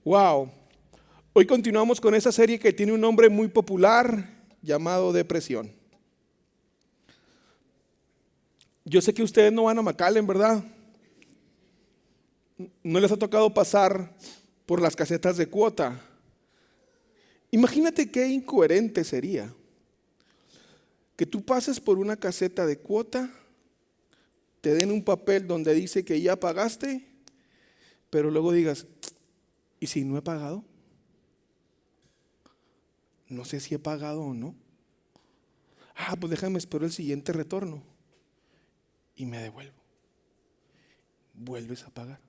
Wow. Hoy continuamos con esa serie que tiene un nombre muy popular llamado depresión. Yo sé que ustedes no van a McAllen, ¿verdad? No les ha tocado pasar por las casetas de cuota. Imagínate qué incoherente sería que tú pases por una caseta de cuota, te den un papel donde dice que ya pagaste, pero luego digas, ¿y si no he pagado? No sé si he pagado o no. Pues déjame esperar el siguiente retorno y me devuelvo. Vuelves a pagar.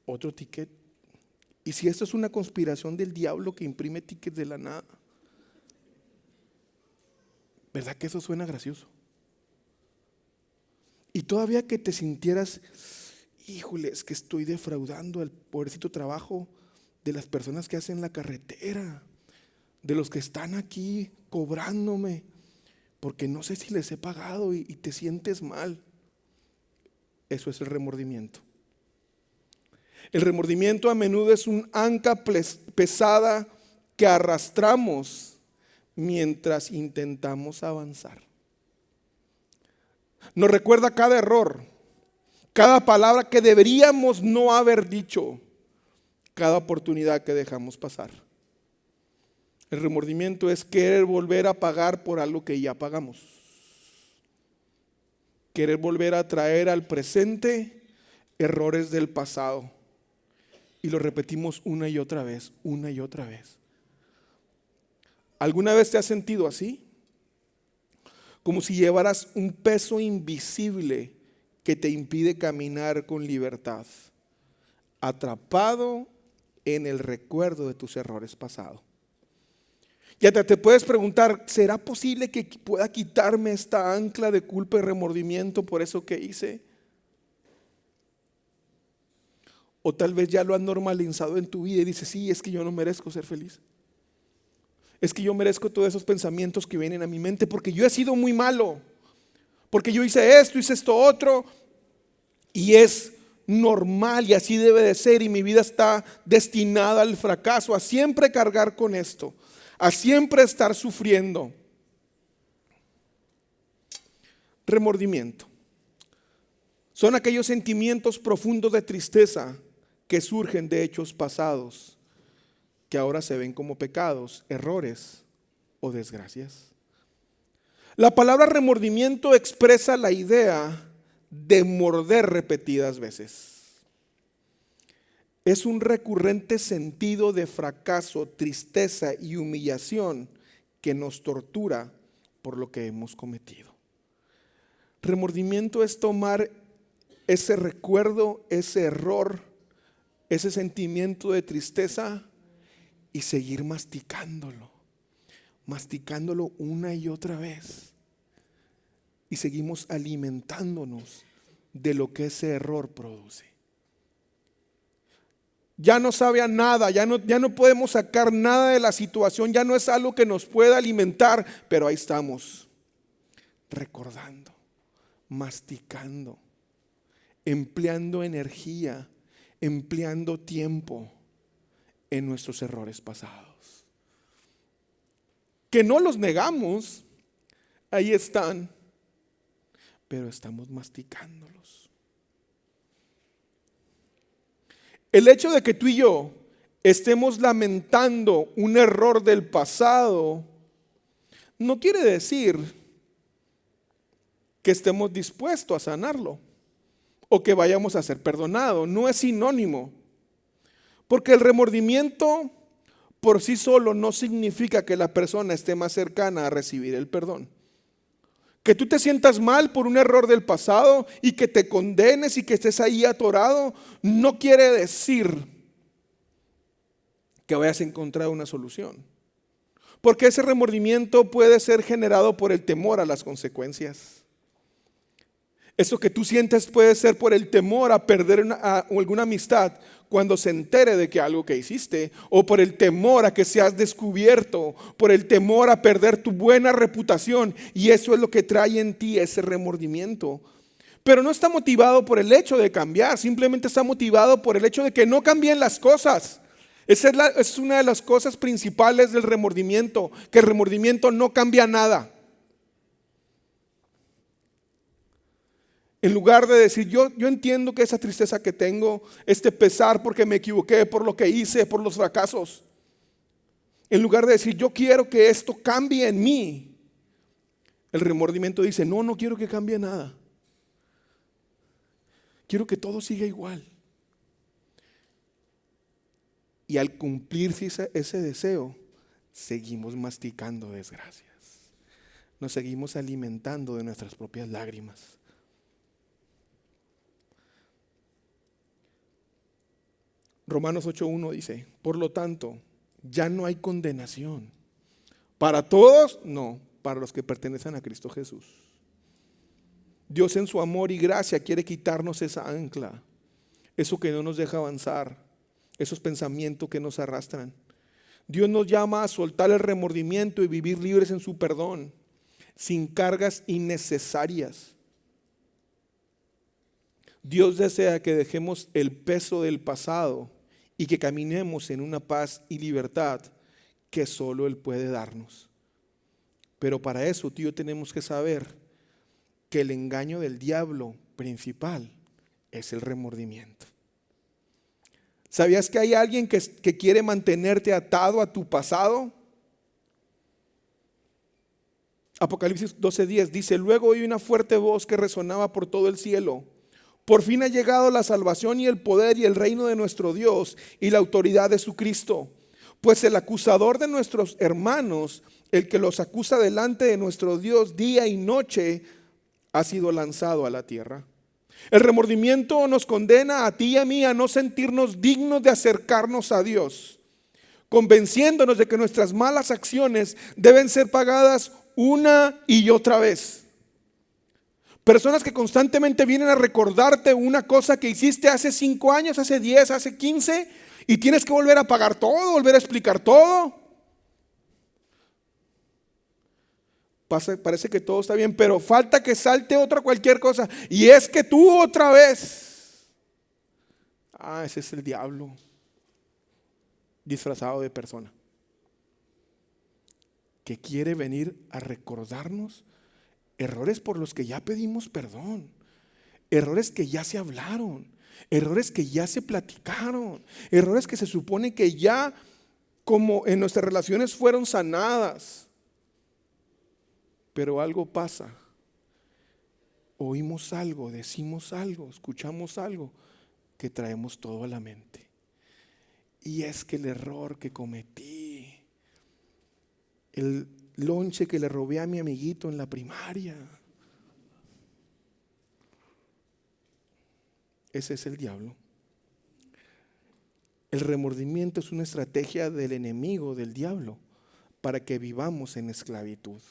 Otro ticket. ¿Y si esto es una conspiración del diablo que imprime tickets de la nada? ¿Verdad que eso suena gracioso? Y todavía que te sintieras, híjole, es que estoy defraudando al pobrecito trabajo de las personas que hacen la carretera, de los que están aquí cobrándome, porque no sé si les he pagado y te sientes mal. Eso es el remordimiento. El remordimiento a menudo es un ancla pesada que arrastramos mientras intentamos avanzar. Nos recuerda cada error, cada palabra que deberíamos no haber dicho, cada oportunidad que dejamos pasar. El remordimiento es querer volver a pagar por algo que ya pagamos. Querer volver a traer al presente errores del pasado. Y lo repetimos una y otra vez, una y otra vez. ¿Alguna vez te has sentido así? Como si llevaras un peso invisible que te impide caminar con libertad, atrapado en el recuerdo de tus errores pasados. Y hasta te puedes preguntar, ¿será posible que pueda quitarme esta ancla de culpa y remordimiento por eso que hice? O tal vez ya lo has normalizado en tu vida y dices, sí, es que yo no merezco ser feliz. Es que yo merezco todos esos pensamientos que vienen a mi mente porque yo he sido muy malo. Porque yo hice esto otro. Y es normal y así debe de ser. Y mi vida está destinada al fracaso, a siempre cargar con esto, a siempre estar sufriendo. Remordimiento. Son aquellos sentimientos profundos de tristeza que surgen de hechos pasados, que ahora se ven como pecados, errores o desgracias. La palabra remordimiento expresa la idea de morder repetidas veces. Es un recurrente sentido de fracaso, tristeza y humillación que nos tortura por lo que hemos cometido. Remordimiento es tomar ese recuerdo, ese error, ese sentimiento de tristeza y seguir masticándolo una y otra vez. Y seguimos alimentándonos de lo que ese error produce. Ya no sabe a nada, ya no podemos sacar nada de la situación, ya no es algo que nos pueda alimentar, pero ahí estamos, recordando, masticando, empleando energía, empleando tiempo en nuestros errores pasados. Que no los negamos, ahí están, pero estamos masticándolos. El hecho de que tú y yo estemos lamentando un error del pasado no quiere decir que estemos dispuestos a sanarlo o que vayamos a ser perdonados. No es sinónimo. Porque el remordimiento por sí solo no significa que la persona esté más cercana a recibir el perdón. Que tú te sientas mal por un error del pasado y que te condenes y que estés ahí atorado, no quiere decir que vayas a encontrar una solución. Porque ese remordimiento puede ser generado por el temor a las consecuencias. Eso que tú sientes puede ser por el temor a perder alguna amistad cuando se entere de que algo que hiciste, o por el temor a que seas descubierto, por el temor a perder tu buena reputación, y eso es lo que trae en ti ese remordimiento. Pero no está motivado por el hecho de cambiar, simplemente está motivado por el hecho de que no cambien las cosas. Esa es una de las cosas principales del remordimiento, que el remordimiento no cambia nada. En lugar de decir, yo entiendo que esa tristeza que tengo, este pesar porque me equivoqué, por lo que hice, por los fracasos. En lugar de decir, yo quiero que esto cambie en mí, el remordimiento dice, no quiero que cambie nada. Quiero que todo siga igual. Y al cumplirse ese deseo, seguimos masticando desgracias. Nos seguimos alimentando de nuestras propias lágrimas. Romanos 8:1 dice, por lo tanto, ya no hay condenación. ¿Para todos? No, para los que pertenecen a Cristo Jesús. Dios en su amor y gracia quiere quitarnos esa ancla, eso que no nos deja avanzar, esos pensamientos que nos arrastran. Dios nos llama a soltar el remordimiento y vivir libres en su perdón, sin cargas innecesarias. Dios desea que dejemos el peso del pasado y que caminemos en una paz y libertad que solo Él puede darnos. Pero para eso, tío, tenemos que saber que el engaño del diablo principal es el remordimiento. ¿Sabías que hay alguien que quiere mantenerte atado a tu pasado? Apocalipsis 12:10 dice, luego oí una fuerte voz que resonaba por todo el cielo. Por fin ha llegado la salvación y el poder y el reino de nuestro Dios y la autoridad de su Cristo. Pues el acusador de nuestros hermanos, el que los acusa delante de nuestro Dios día y noche, ha sido lanzado a la tierra. El remordimiento nos condena a ti y a mí a no sentirnos dignos de acercarnos a Dios, convenciéndonos de que nuestras malas acciones deben ser pagadas una y otra vez. Personas que constantemente vienen a recordarte una cosa que hiciste hace 5 años, hace 10, hace 15, y tienes que volver a pagar todo, volver a explicar todo. Parece que todo está bien, pero falta que salte otra cualquier cosa. Y es que tú otra vez. Ese es el diablo disfrazado de persona, que quiere venir a recordarnos errores por los que ya pedimos perdón, errores que ya se hablaron, errores que ya se platicaron, errores que se supone que ya, como en nuestras relaciones, fueron sanadas. Pero algo pasa, oímos algo, decimos algo, escuchamos algo que traemos todo a la mente. Y es que el error que cometí, el lonche que le robé a mi amiguito en la primaria, ese es el diablo. El remordimiento es una estrategia del enemigo, del diablo, para que vivamos en esclavitud.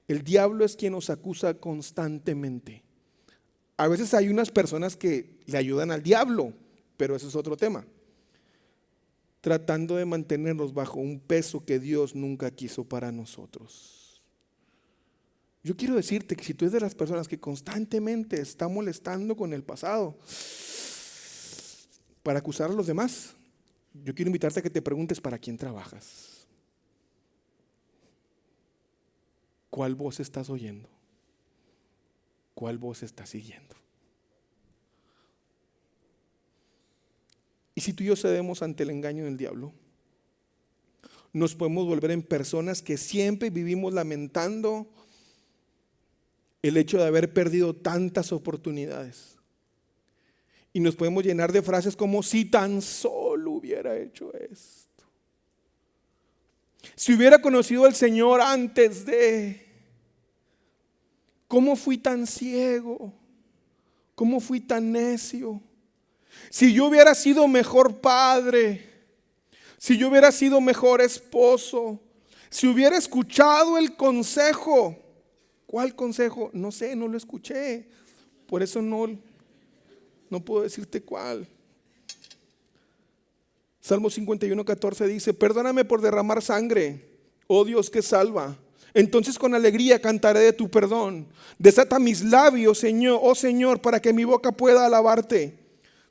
El diablo es quien nos acusa constantemente. A veces hay unas personas que le ayudan al diablo, pero eso es otro tema. Tratando de mantenernos bajo un peso que Dios nunca quiso para nosotros. Yo quiero decirte que si tú eres de las personas que constantemente está molestando con el pasado para acusar a los demás, yo quiero invitarte a que te preguntes para quién trabajas. ¿Cuál voz estás oyendo? ¿Cuál voz estás siguiendo? Y si tú y yo cedemos ante el engaño del diablo, nos podemos volver en personas que siempre vivimos lamentando el hecho de haber perdido tantas oportunidades. Y nos podemos llenar de frases como, si tan solo hubiera hecho esto. Si hubiera conocido al Señor antes de, ¿cómo fui tan ciego? ¿Cómo fui tan necio? Si yo hubiera sido mejor padre, si yo hubiera sido mejor esposo, si hubiera escuchado el consejo. ¿Cuál consejo? No sé, no lo escuché. Por eso no puedo decirte cuál. Salmo 51:14 dice, perdóname por derramar sangre, oh Dios que salva. Entonces con alegría cantaré de tu perdón. Desata mis labios, Señor, oh Señor, para que mi boca pueda alabarte.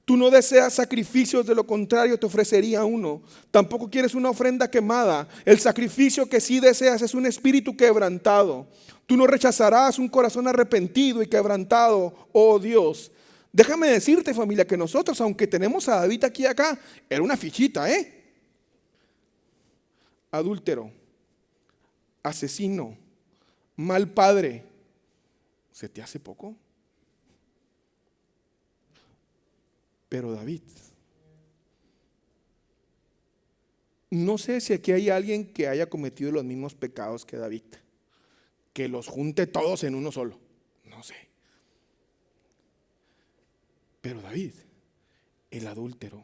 Tú no deseas sacrificios, de lo contrario te ofrecería uno. Tampoco quieres una ofrenda quemada. El sacrificio que sí deseas es un espíritu quebrantado. Tú no rechazarás un corazón arrepentido y quebrantado, oh Dios. Déjame decirte, familia, que nosotros, aunque tenemos a David aquí y acá, era una fichita, adúltero, asesino, mal padre. ¿Se te hace poco? Pero David, no sé si aquí hay alguien que haya cometido los mismos pecados que David, que los junte todos en uno solo, no sé. Pero David, el adúltero,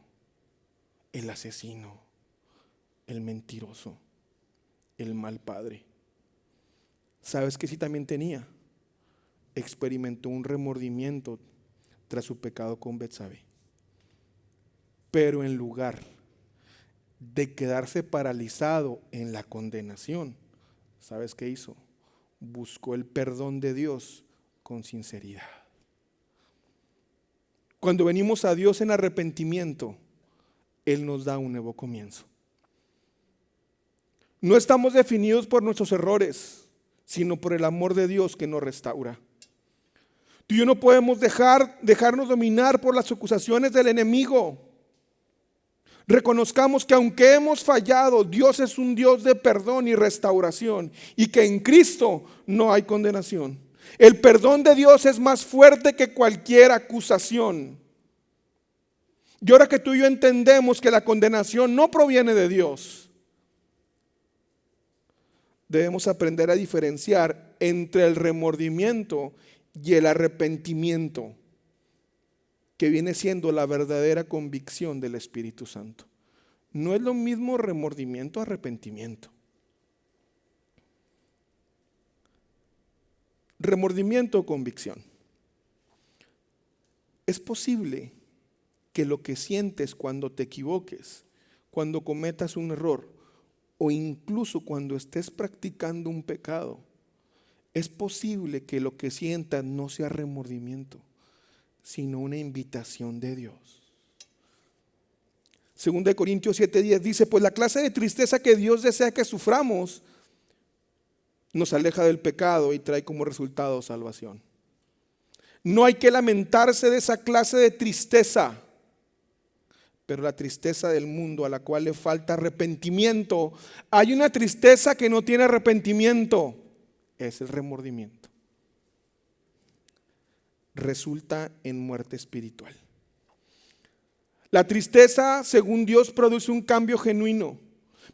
el asesino, el mentiroso, el mal padre, ¿sabes qué sí también tenía? Experimentó un remordimiento tras su pecado con Betsabé. Pero en lugar de quedarse paralizado en la condenación, ¿sabes qué hizo? Buscó el perdón de Dios con sinceridad. Cuando venimos a Dios en arrepentimiento, Él nos da un nuevo comienzo. No estamos definidos por nuestros errores, sino por el amor de Dios que nos restaura. Tú y yo no podemos dejarnos dominar por las acusaciones del enemigo. Reconozcamos que aunque hemos fallado, Dios es un Dios de perdón y restauración, y que en Cristo no hay condenación. El perdón de Dios es más fuerte que cualquier acusación. Y ahora que tú y yo entendemos que la condenación no proviene de Dios, debemos aprender a diferenciar entre el remordimiento y el arrepentimiento, que viene siendo la verdadera convicción del Espíritu Santo. No es lo mismo remordimiento, arrepentimiento. Remordimiento o convicción. Es posible que lo que sientes cuando te equivoques, cuando cometas un error, o incluso cuando estés practicando un pecado, es posible que lo que sientas no sea remordimiento, sino una invitación de Dios. 2 Corintios 7:10 dice: pues la clase de tristeza que Dios desea que suframos nos aleja del pecado y trae como resultado salvación. No hay que lamentarse de esa clase de tristeza, pero la tristeza del mundo a la cual le falta arrepentimiento. Hay una tristeza que no tiene arrepentimiento, es el remordimiento. Resulta en muerte espiritual. La tristeza, según Dios, produce un cambio genuino,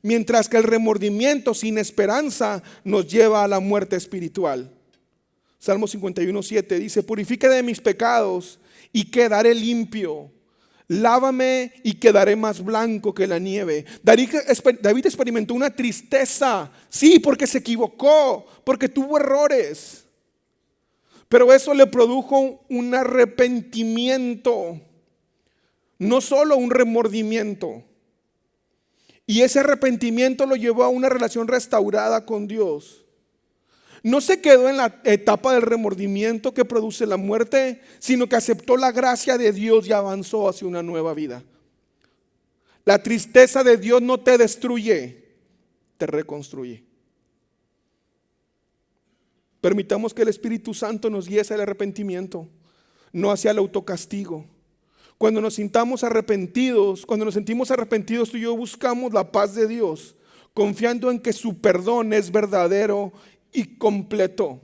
mientras que el remordimiento sin esperanza nos lleva a la muerte espiritual. Salmo 51:7 dice: purifica de mis pecados y quedaré limpio. Lávame y quedaré más blanco que la nieve. David experimentó una tristeza, sí, porque se equivocó, porque tuvo errores. Pero eso le produjo un arrepentimiento, no solo un remordimiento. Y ese arrepentimiento lo llevó a una relación restaurada con Dios. No se quedó en la etapa del remordimiento que produce la muerte, sino que aceptó la gracia de Dios y avanzó hacia una nueva vida. La tristeza de Dios no te destruye, te reconstruye. Permitamos que el Espíritu Santo nos guíe hacia el arrepentimiento, no hacia el autocastigo. Cuando nos sentimos arrepentidos, tú y yo buscamos la paz de Dios, confiando en que su perdón es verdadero y completo.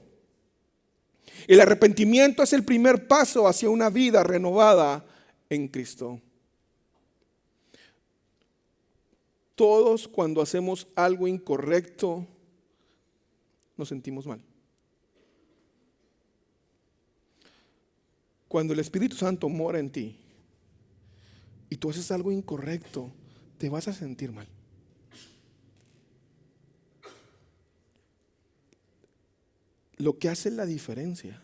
El arrepentimiento es el primer paso hacia una vida renovada en Cristo. Todos, cuando hacemos algo incorrecto, nos sentimos mal. Cuando el Espíritu Santo mora en ti y tú haces algo incorrecto, te vas a sentir mal. Lo que hace la diferencia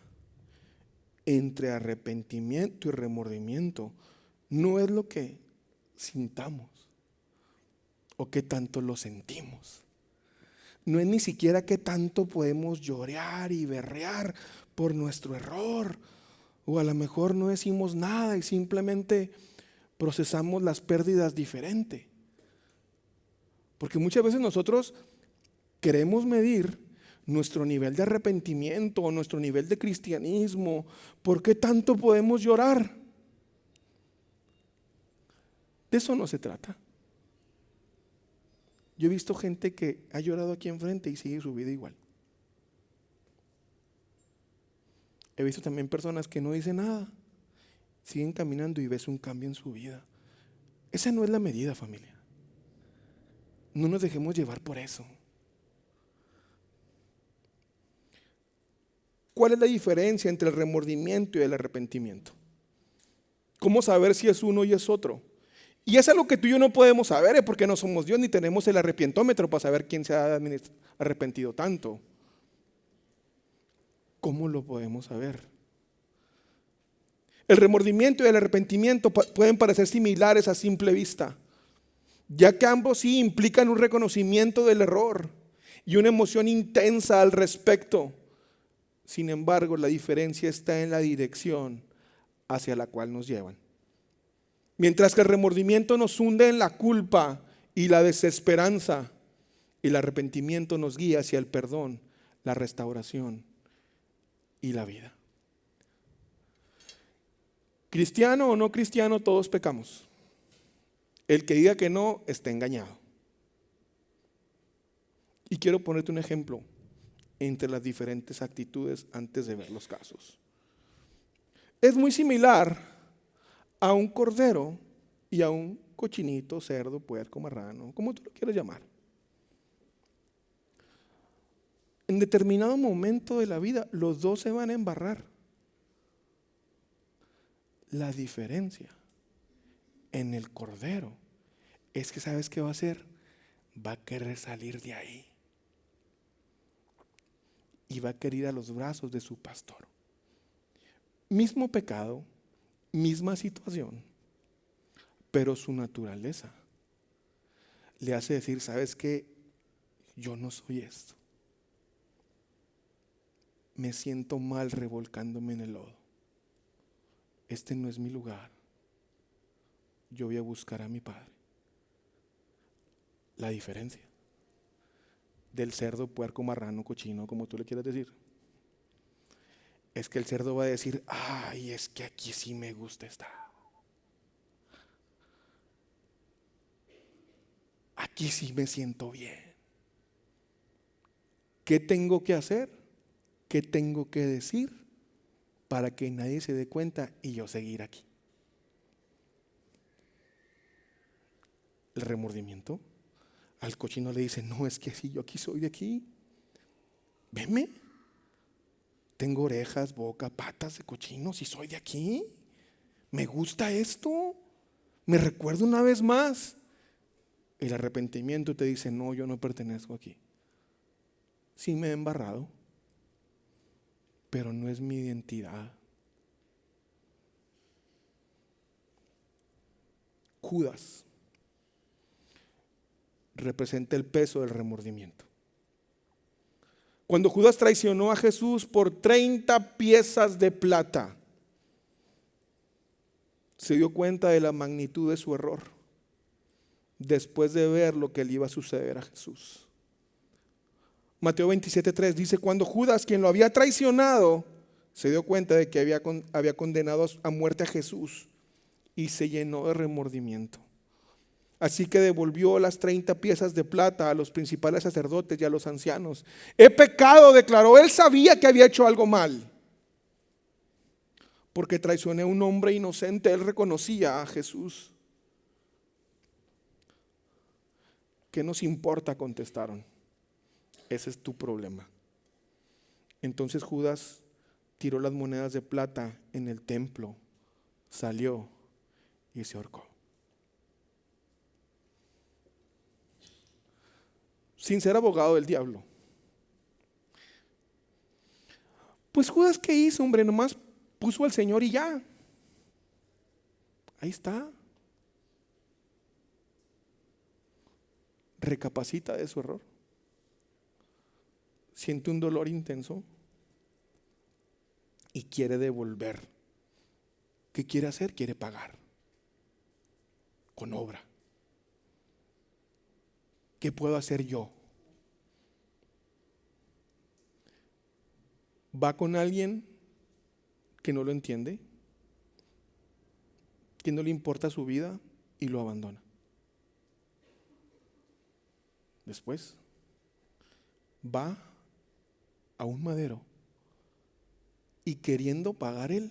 entre arrepentimiento y remordimiento no es lo que sintamos o qué tanto lo sentimos, No es ni siquiera qué tanto podemos llorar y berrear por nuestro error. O a lo mejor no decimos nada y simplemente procesamos las pérdidas diferente. Porque muchas veces nosotros queremos medir nuestro nivel de arrepentimiento o nuestro nivel de cristianismo. ¿Por qué tanto podemos llorar? De eso no se trata. Yo he visto gente que ha llorado aquí enfrente y sigue su vida igual. He visto también personas que no dicen nada, siguen caminando y ves un cambio en su vida. Esa no es la medida, familia. No nos dejemos llevar por eso. ¿Cuál es la diferencia entre el remordimiento y el arrepentimiento? ¿Cómo saber si es uno y es otro? Y es algo que tú y yo no podemos saber, porque no somos Dios ni tenemos el arrepientómetro para saber quién se ha arrepentido tanto. ¿Cómo lo podemos saber? El remordimiento y el arrepentimiento pueden parecer similares a simple vista, ya que ambos sí implican un reconocimiento del error y una emoción intensa al respecto. Sin embargo, la diferencia está en la dirección hacia la cual nos llevan. Mientras que el remordimiento nos hunde en la culpa y la desesperanza, el arrepentimiento nos guía hacia el perdón, la restauración y la vida. Cristiano o no cristiano, todos pecamos. El que diga que no, está engañado. Y quiero ponerte un ejemplo entre las diferentes actitudes antes de ver los casos. Es muy similar a un cordero y a un cochinito, cerdo, puerco, marrano, como tú lo quieras llamar. En determinado momento de la vida, los dos se van a embarrar. La diferencia en el cordero es que, ¿sabes qué va a hacer? Va a querer salir de ahí y va a querer ir a los brazos de su pastor. Mismo pecado, misma situación, pero su naturaleza le hace decir, ¿sabes qué? Yo no soy esto. Me siento mal revolcándome en el lodo. Este no es mi lugar. Yo voy a buscar a mi Padre. La diferencia del cerdo, puerco, marrano, cochino, como tú le quieras decir, es que el cerdo va a decir, ay, es que aquí sí me gusta estar. Aquí sí me siento bien. ¿Qué tengo que hacer? ¿Qué tengo que decir para que nadie se dé cuenta y yo seguir aquí? El remordimiento. Al cochino le dice, no, es que sí, yo aquí soy de aquí. Veme. Tengo orejas, boca, patas de cochino, si soy de aquí. Me gusta esto. Me recuerdo una vez más. El arrepentimiento te dice, no, yo no pertenezco aquí. Sí me he embarrado, pero no es mi identidad. Judas representa el peso del remordimiento. Cuando Judas traicionó a Jesús por 30 piezas de plata, se dio cuenta de la magnitud de su error después de ver lo que le iba a suceder a Jesús. Mateo 27:3 dice, cuando Judas, quien lo había traicionado, se dio cuenta de que había condenado a muerte a Jesús y se llenó de remordimiento. Así que devolvió las 30 piezas de plata a los principales sacerdotes y a los ancianos. He pecado, declaró. Él sabía que había hecho algo mal. Porque traicioné a un hombre inocente. Él reconocía a Jesús. ¿Qué nos importa? Contestaron. Ese es tu problema. Entonces Judas tiró las monedas de plata en el templo, salió y se ahorcó. Sin ser abogado del diablo. Pues Judas, ¿qué hizo, hombre? Nomás puso al Señor y ya. Ahí está. Recapacita de su error. siente un dolor intenso y quiere devolver. ¿Qué quiere hacer? Quiere pagar con obra. ¿Qué puedo hacer yo? Va con alguien que no lo entiende, que no le importa su vida y lo abandona. Después va a un madero y queriendo pagar él,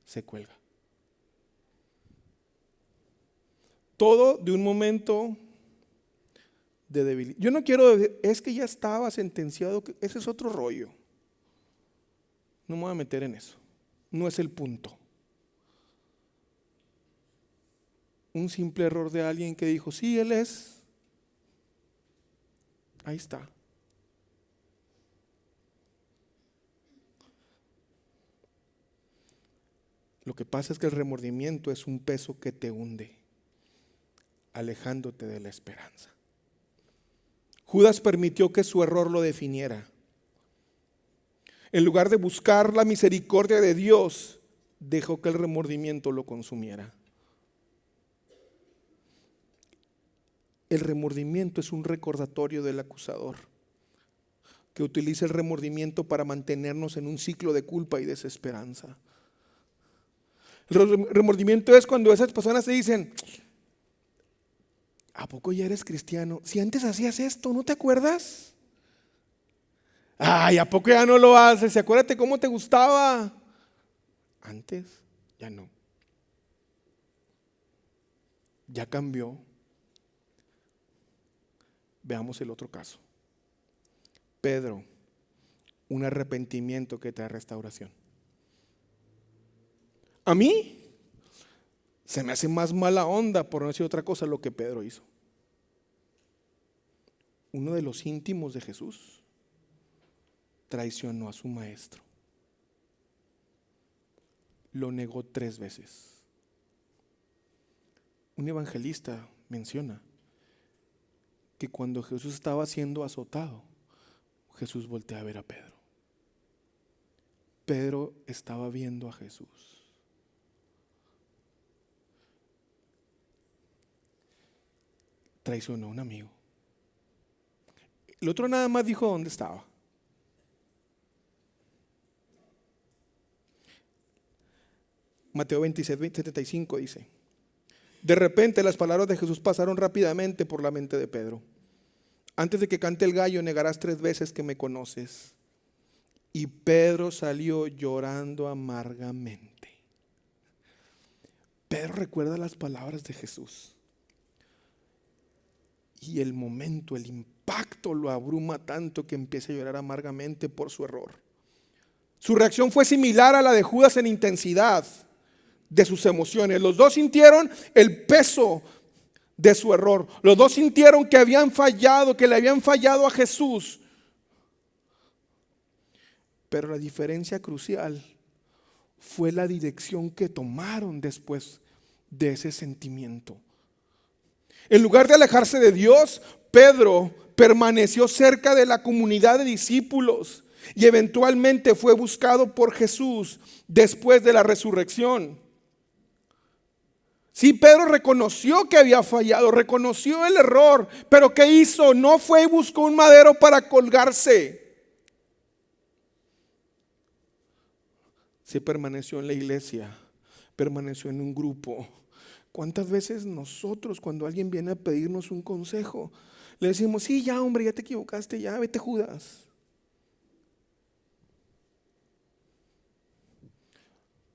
se cuelga. Todo de un momento de debilidad. Yo no quiero decir, es que ya estaba sentenciado, ese es otro rollo. No me voy a meter en eso. No es el punto. Un simple error de alguien que dijo, sí, él es. Ahí está. Lo que pasa es que el remordimiento es un peso que te hunde, alejándote de la esperanza. Judas permitió que su error lo definiera. En lugar de buscar la misericordia de Dios, dejó que el remordimiento lo consumiera. El remordimiento es un recordatorio del acusador, que utiliza el remordimiento para mantenernos en un ciclo de culpa y desesperanza. El remordimiento es cuando esas personas se dicen, ¿a poco ya eres cristiano? Si antes hacías esto, ¿no te acuerdas? Ay, ¿a poco ya no lo haces? Acuérdate cómo te gustaba. Antes, ya no. Ya cambió. Veamos el otro caso. Pedro, un arrepentimiento que trae restauración. A mí se me hace más mala onda, por no decir otra cosa, lo que Pedro hizo. Uno de los íntimos de Jesús traicionó a su maestro. Lo negó 3 veces. Un evangelista menciona que cuando Jesús estaba siendo azotado, Jesús voltea a ver a Pedro. Pedro estaba viendo a Jesús. Traicionó a un amigo. El otro nada más dijo dónde estaba. Mateo 26, 75 dice: de repente las palabras de Jesús pasaron rápidamente por la mente de Pedro. Antes de que cante el gallo, negarás 3 veces que me conoces. Y Pedro salió llorando amargamente. Pedro recuerda las palabras de Jesús. Y el momento, el impacto lo abruma tanto que empieza a llorar amargamente por su error. Su reacción fue similar a la de Judas en intensidad de sus emociones. Los dos sintieron el peso de su error. Los dos sintieron que habían fallado, que le habían fallado a Jesús. Pero la diferencia crucial fue la dirección que tomaron después de ese sentimiento. En lugar de alejarse de Dios, Pedro permaneció cerca de la comunidad de discípulos y eventualmente fue buscado por Jesús después de la resurrección. Sí, Pedro reconoció que había fallado, reconoció el error, pero ¿qué hizo? No fue y buscó un madero para colgarse. Se permaneció en la iglesia, permaneció en un grupo. ¿Cuántas veces nosotros, cuando alguien viene a pedirnos un consejo, le decimos, sí, ya hombre, ya te equivocaste, ya vete, Judas?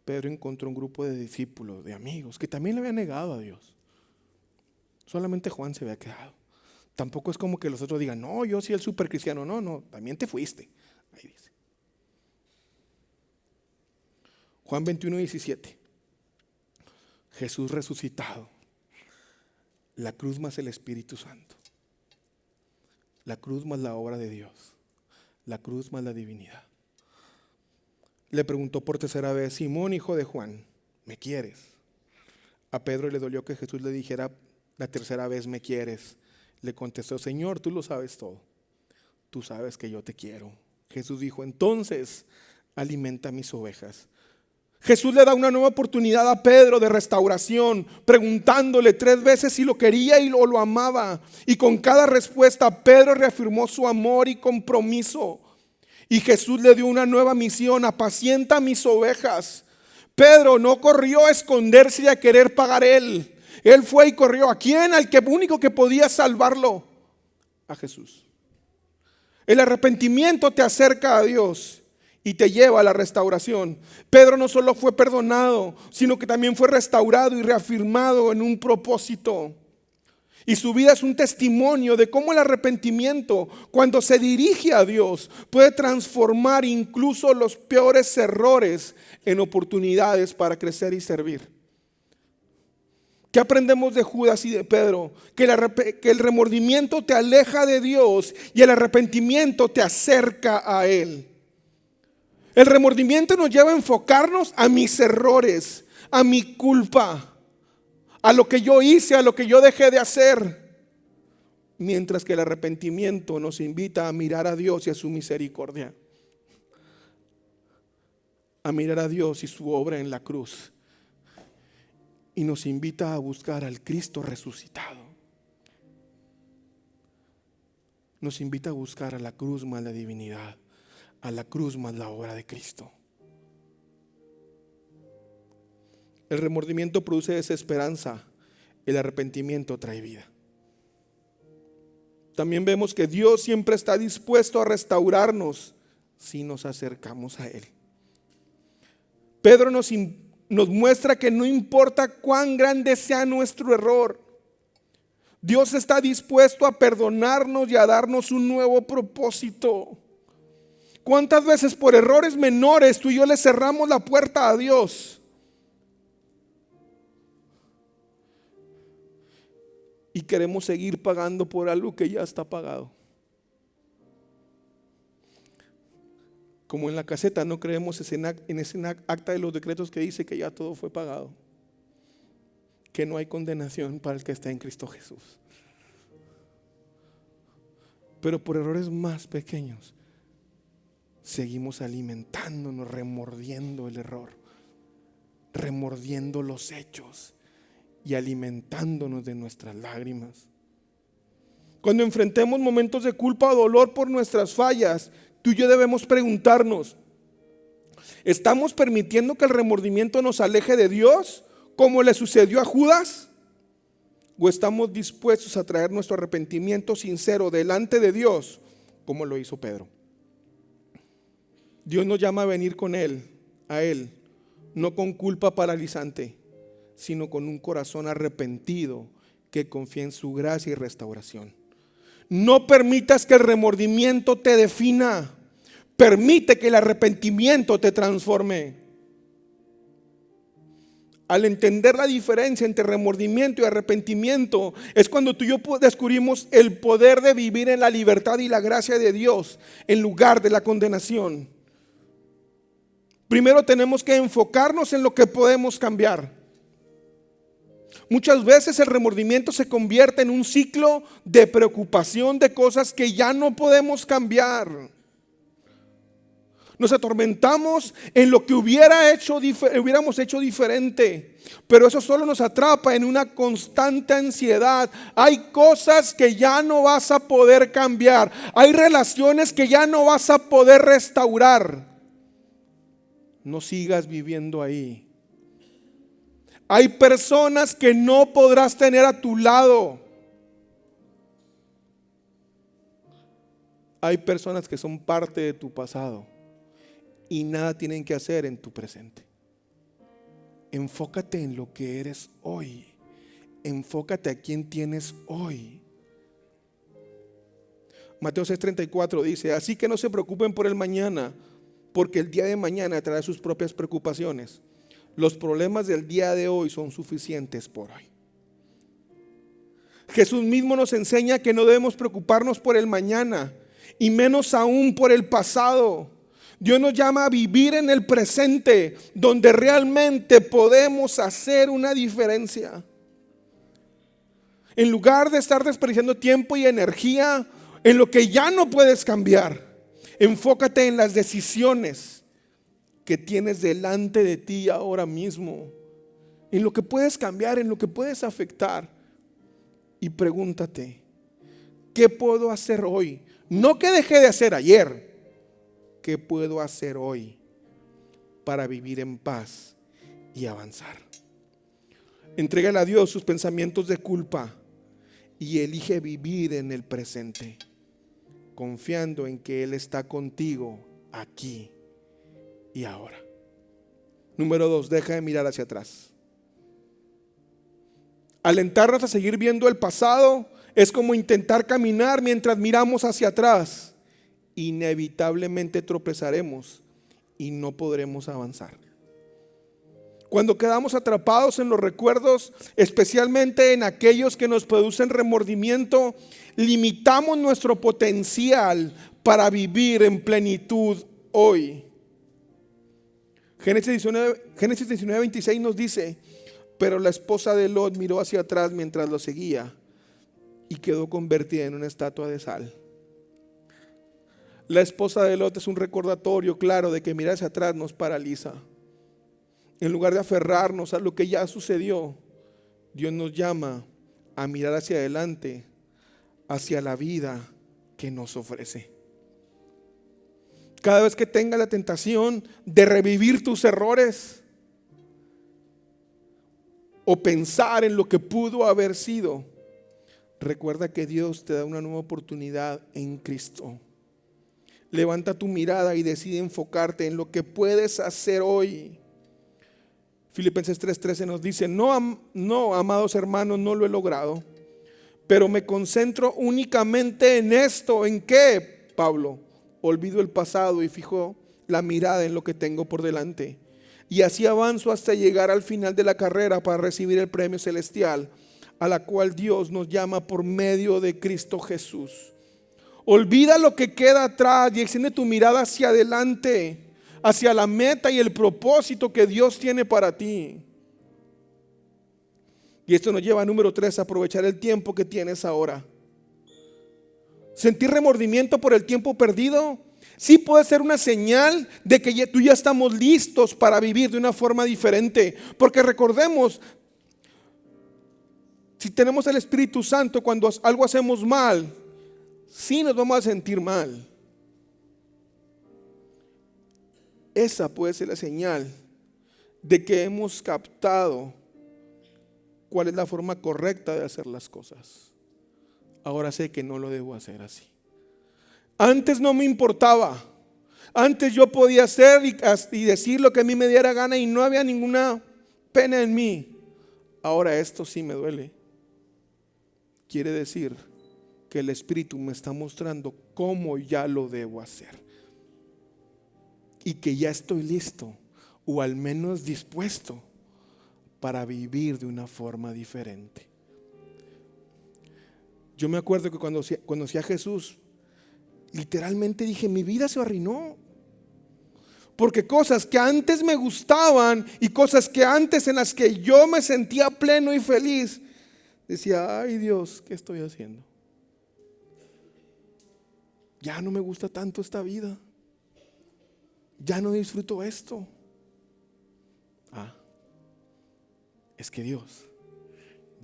Pedro encontró un grupo de discípulos, de amigos, que también le habían negado a Dios. Solamente Juan se había quedado. Tampoco es como que los otros digan, no, yo soy el super cristiano. No, también te fuiste. Ahí dice. Juan 21:17. Jesús resucitado. La cruz más el Espíritu Santo. La cruz más la obra de Dios. La cruz más la divinidad. Le preguntó por 3ª vez, Simón, hijo de Juan, ¿me quieres? A Pedro le dolió que Jesús le dijera la 3ª vez, ¿me quieres? Le contestó, Señor, tú lo sabes todo. tú sabes que yo te quiero. Jesús dijo, entonces alimenta mis ovejas. Jesús le da una nueva oportunidad a Pedro de restauración, preguntándole 3 veces si lo quería y lo amaba. Y con cada respuesta Pedro reafirmó su amor y compromiso. Y Jesús le dio una nueva misión: apacienta mis ovejas. Pedro no corrió a esconderse y a querer pagar él. Él fue y corrió. ¿A quién? Al que único que podía salvarlo: a Jesús. El arrepentimiento te acerca a Dios y te lleva a la restauración. Pedro no solo fue perdonado, sino que también fue restaurado y reafirmado en un propósito. Y su vida es un testimonio de cómo el arrepentimiento, cuando se dirige a Dios, puede transformar incluso los peores errores en oportunidades para crecer y servir. ¿Qué aprendemos de Judas y de Pedro? Que el remordimiento te aleja de Dios y el arrepentimiento te acerca a Él. El remordimiento nos lleva a enfocarnos a mis errores, a mi culpa, a lo que yo hice, a lo que yo dejé de hacer. Mientras que el arrepentimiento nos invita a mirar a Dios y a su misericordia. A mirar a Dios y su obra en la cruz. Y nos invita a buscar al Cristo resucitado. Nos invita a buscar a la cruz más la divinidad, a la cruz más la obra de Cristo. El remordimiento produce desesperanza, el arrepentimiento trae vida. También vemos que Dios siempre está dispuesto a restaurarnos si nos acercamos a Él. Pedro nos muestra que no importa cuán grande sea nuestro error, Dios está dispuesto a perdonarnos y a darnos un nuevo propósito. ¿Cuántas veces por errores menores tú y yo le cerramos la puerta a Dios? Y queremos seguir pagando por algo que ya está pagado. Como en la caseta no creemos en ese acta de los decretos que dice que ya todo fue pagado, que no hay condenación para el que está en Cristo Jesús. Pero por errores más pequeños seguimos alimentándonos, remordiendo el error, remordiendo los hechos y alimentándonos de nuestras lágrimas. Cuando enfrentemos momentos de culpa o dolor por nuestras fallas, tú y yo debemos preguntarnos: ¿estamos permitiendo que el remordimiento nos aleje de Dios, como le sucedió a Judas? ¿O estamos dispuestos a traer nuestro arrepentimiento sincero delante de Dios, como lo hizo Pedro? Dios nos llama a venir con Él, a Él, no con culpa paralizante, sino con un corazón arrepentido que confía en su gracia y restauración. No permitas que el remordimiento te defina. Permite que el arrepentimiento te transforme. Al entender la diferencia entre remordimiento y arrepentimiento, es cuando tú y yo descubrimos el poder de vivir en la libertad y la gracia de Dios en lugar de la condenación. Primero tenemos que enfocarnos en lo que podemos cambiar. Muchas veces el remordimiento se convierte en un ciclo de preocupación de cosas que ya no podemos cambiar. Nos atormentamos en lo que hubiéramos hecho diferente, pero eso solo nos atrapa en una constante ansiedad. Hay cosas que ya no vas a poder cambiar, hay relaciones que ya no vas a poder restaurar. No sigas viviendo ahí. Hay personas que no podrás tener a tu lado. Hay personas que son parte de tu pasado y nada tienen que hacer en tu presente. Enfócate en lo que eres hoy. Enfócate a quién tienes hoy. Mateo 6:34 dice: así que no se preocupen por el mañana, porque el día de mañana traerá sus propias preocupaciones. Los problemas del día de hoy son suficientes por hoy. Jesús mismo nos enseña que no debemos preocuparnos por el mañana y menos aún por el pasado. Dios nos llama a vivir en el presente, donde realmente podemos hacer una diferencia. En lugar de estar desperdiciando tiempo y energía en lo que ya no puedes cambiar. Enfócate en las decisiones que tienes delante de ti ahora mismo, en lo que puedes cambiar, en lo que puedes afectar. Y pregúntate, ¿qué puedo hacer hoy? No que dejé de hacer ayer. ¿Qué puedo hacer hoy para vivir en paz y avanzar? Entrégale a Dios sus pensamientos de culpa y elige vivir en el presente, confiando en que Él está contigo aquí y ahora. Número 2, deja de mirar hacia atrás. Alentarnos a seguir viendo el pasado es como intentar caminar mientras miramos hacia atrás. Inevitablemente tropezaremos y no podremos avanzar. Cuando quedamos atrapados en los recuerdos, especialmente en aquellos que nos producen remordimiento, limitamos nuestro potencial para vivir en plenitud hoy. Génesis 19:26 nos dice: pero la esposa de Lot miró hacia atrás mientras lo seguía y quedó convertida en una estatua de sal. La esposa de Lot es un recordatorio claro de que mirar hacia atrás nos paraliza. En lugar de aferrarnos a lo que ya sucedió, Dios nos llama a mirar hacia adelante, hacia la vida que nos ofrece. Cada vez que tengas la tentación de revivir tus errores o pensar en lo que pudo haber sido, recuerda que Dios te da una nueva oportunidad en Cristo. Levanta tu mirada y decide enfocarte en lo que puedes hacer hoy. Filipenses 3:13 nos dice: no, amados hermanos, no lo he logrado, pero me concentro únicamente en esto. ¿En qué, Pablo? Olvido el pasado y fijo la mirada en lo que tengo por delante. Y así avanzo hasta llegar al final de la carrera para recibir el premio celestial, a la cual Dios nos llama por medio de Cristo Jesús. Olvida lo que queda atrás y extiende tu mirada hacia adelante, hacia la meta y el propósito que Dios tiene para ti. Y esto nos lleva a número 3, a aprovechar el tiempo que tienes ahora. Sentir remordimiento por el tiempo perdido sí puede ser una señal de que tú ya estamos listos para vivir de una forma diferente. Porque recordemos, si tenemos el Espíritu Santo, cuando algo hacemos mal, sí nos vamos a sentir mal. Esa puede ser la señal de que hemos captado cuál es la forma correcta de hacer las cosas. Ahora sé que no lo debo hacer así. Antes no me importaba. Antes yo podía hacer y decir lo que a mí me diera gana y no había ninguna pena en mí. Ahora esto sí me duele. Quiere decir que el Espíritu me está mostrando cómo ya lo debo hacer. Y que ya estoy listo, o al menos dispuesto, para vivir de una forma diferente. Yo me acuerdo que cuando conocí a Jesús, literalmente dije: mi vida se arruinó. Porque cosas que antes me gustaban y cosas que antes en las que yo me sentía pleno y feliz, decía: ay Dios, ¿qué estoy haciendo? Ya no me gusta tanto esta vida. Ya no disfruto esto. Es que Dios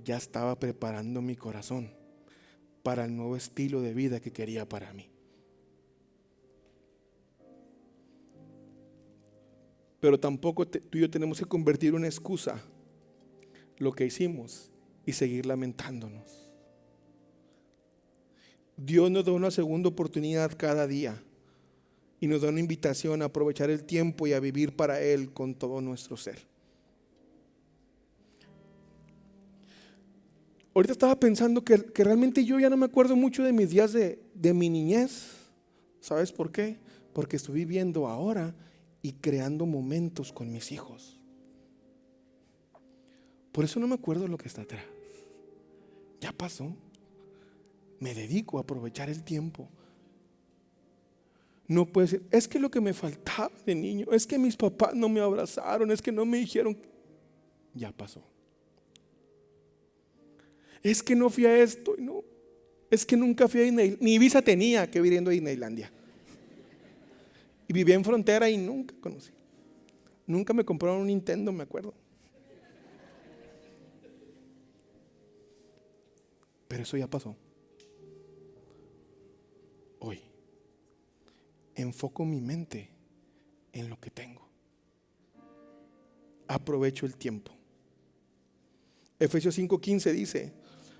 ya estaba preparando mi corazón para el nuevo estilo de vida que quería para mí. Pero tampoco tú y yo tenemos que convertir en excusa lo que hicimos y seguir lamentándonos. Dios nos da una segunda oportunidad cada día y nos da una invitación a aprovechar el tiempo y a vivir para Él con todo nuestro ser. Ahorita estaba pensando que realmente yo ya no me acuerdo mucho de mis días de mi niñez. ¿Sabes por qué? Porque estoy viviendo ahora y creando momentos con mis hijos. Por eso no me acuerdo de lo que está atrás. Ya pasó. Me dedico a aprovechar el tiempo. No puede ser: es que lo que me faltaba de niño, es que mis papás no me abrazaron, es que no me dijeron. Ya pasó. Es que no fui a esto y no. Es que nunca fui a Disneylandia, ni visa tenía que viviendo a Disneylandia. Y vivía en frontera y nunca conocí. Nunca me compraron un Nintendo, me acuerdo. Pero eso ya pasó. Hoy enfoco mi mente en lo que tengo. Aprovecho el tiempo. Efesios 5:15 dice: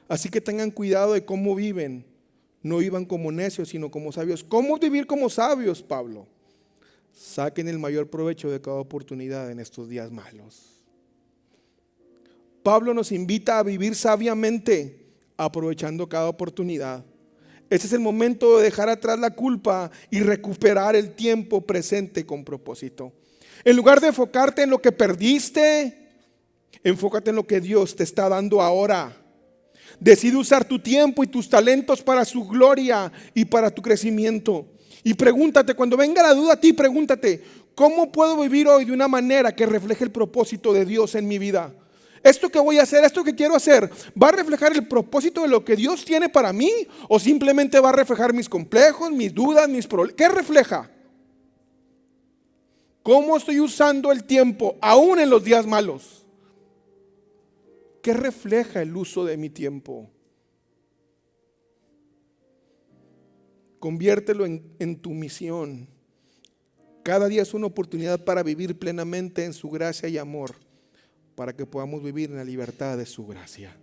así que tengan cuidado de cómo viven. No vivan como necios, sino como sabios. ¿Cómo vivir como sabios, Pablo? Saquen el mayor provecho de cada oportunidad en estos días malos. Pablo nos invita a vivir sabiamente, aprovechando cada oportunidad. Este es el momento de dejar atrás la culpa y recuperar el tiempo presente con propósito. En lugar de enfocarte en lo que perdiste, enfócate en lo que Dios te está dando ahora. Decide usar tu tiempo y tus talentos para su gloria y para tu crecimiento. Y pregúntate, cuando venga la duda a ti, pregúntate: ¿cómo puedo vivir hoy de una manera que refleje el propósito de Dios en mi vida? ¿Esto que voy a hacer, esto que quiero hacer, va a reflejar el propósito de lo que Dios tiene para mí? ¿O simplemente va a reflejar mis complejos, mis dudas, mis problemas? ¿Qué refleja? ¿Cómo estoy usando el tiempo aún en los días malos? ¿Qué refleja el uso de mi tiempo? Conviértelo en tu misión. Cada día es una oportunidad para vivir plenamente en su gracia y amor, para que podamos vivir en la libertad de su gracia.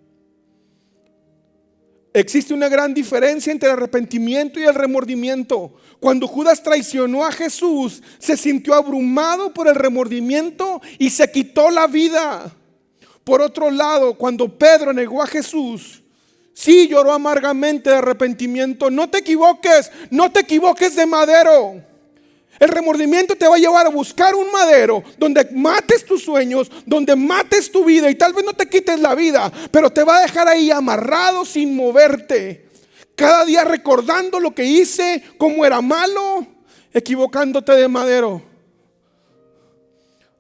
Existe una gran diferencia entre el arrepentimiento y el remordimiento. Cuando Judas traicionó a Jesús, se sintió abrumado por el remordimiento y se quitó la vida. Por otro lado, cuando Pedro negó a Jesús, sí lloró amargamente de arrepentimiento. No te equivoques de madero. El remordimiento te va a llevar a buscar un madero donde mates tus sueños, donde mates tu vida, y tal vez no te quites la vida, pero te va a dejar ahí amarrado sin moverte. Cada día recordando lo que hice, cómo era malo, equivocándote de madero,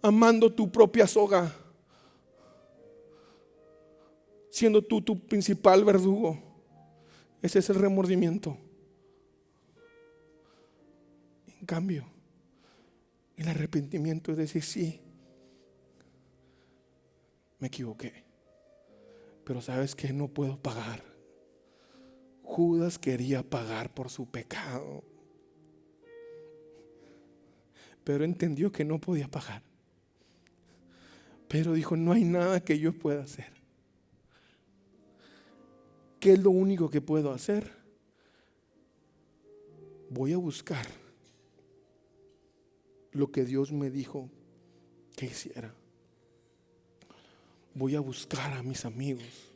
amando tu propia soga, siendo tú tu principal verdugo. Ese es el remordimiento. En cambio, el arrepentimiento es decir: sí, me equivoqué, pero sabes que no puedo pagar. Judas quería pagar por su pecado, pero entendió que no podía pagar. Pero dijo: no hay nada que yo pueda hacer. ¿Qué es lo único que puedo hacer? Voy a buscar lo que Dios me dijo que hiciera. Voy a buscar a mis amigos.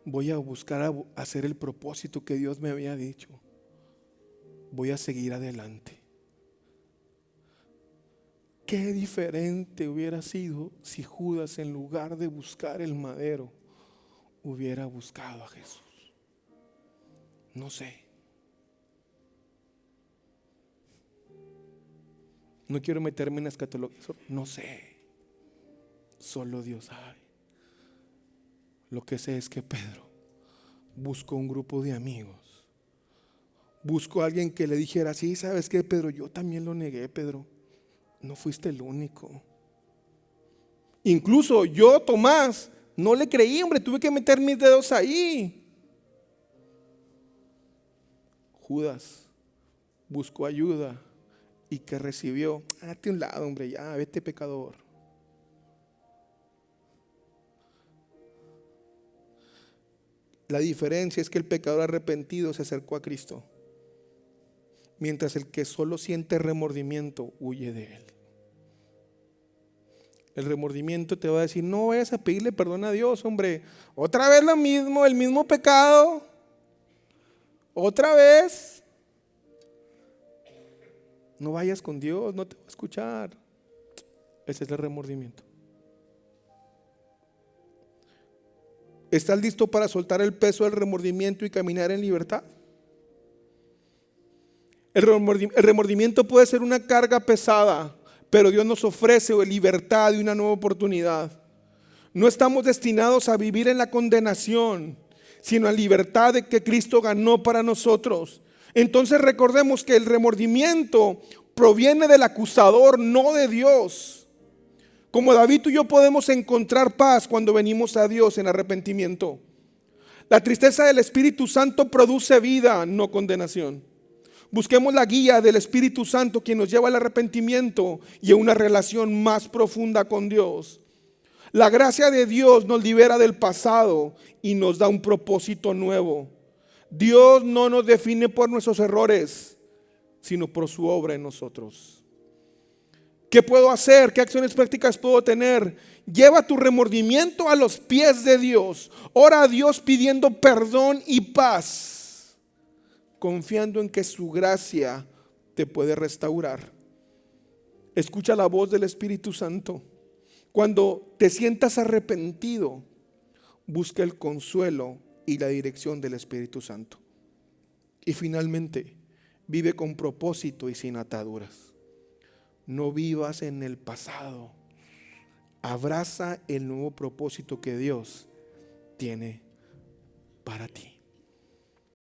Voy a buscar hacer el propósito que Dios me había dicho. Voy a seguir adelante. Qué diferente hubiera sido si Judas, en lugar de buscar el madero, hubiera buscado a Jesús. No sé. No quiero meterme en escatología. No sé. Solo Dios sabe. Lo que sé es que Pedro buscó un grupo de amigos. Buscó a alguien que le dijera: sí, ¿sabes qué, Pedro? Yo también lo negué, Pedro. No fuiste el único. Incluso yo, Tomás, no le creí, hombre. Tuve que meter mis dedos ahí. Judas buscó ayuda. ¿Y que recibió? Hazte a un lado, hombre, ya, vete, pecador. La diferencia es que el pecador arrepentido se acercó a Cristo, mientras el que solo siente remordimiento huye de Él. El remordimiento te va a decir: no vayas a pedirle perdón a Dios, hombre. Otra vez lo mismo, el mismo pecado. Otra vez. No vayas con Dios, no te va a escuchar. Ese es el remordimiento. ¿Estás listo para soltar el peso del remordimiento y caminar en libertad? El remordimiento puede ser una carga pesada, pero Dios nos ofrece libertad y una nueva oportunidad. No estamos destinados a vivir en la condenación, sino la libertad que Cristo ganó para nosotros. Entonces recordemos que el remordimiento proviene del acusador, no de Dios. Como David, tú y yo podemos encontrar paz cuando venimos a Dios en arrepentimiento. La tristeza del Espíritu Santo produce vida, no condenación. Busquemos la guía del Espíritu Santo, quien nos lleva al arrepentimiento y a una relación más profunda con Dios. La gracia de Dios nos libera del pasado y nos da un propósito nuevo. Dios no nos define por nuestros errores, sino por su obra en nosotros. ¿Qué puedo hacer? ¿Qué acciones prácticas puedo tener? Lleva tu remordimiento a los pies de Dios. Ora a Dios pidiendo perdón y paz, confiando en que su gracia te puede restaurar. Escucha la voz del Espíritu Santo. Cuando te sientas arrepentido, busca el consuelo y la dirección del Espíritu Santo. Y finalmente, vive con propósito y sin ataduras. No vivas en el pasado. Abraza el nuevo propósito que Dios tiene para ti.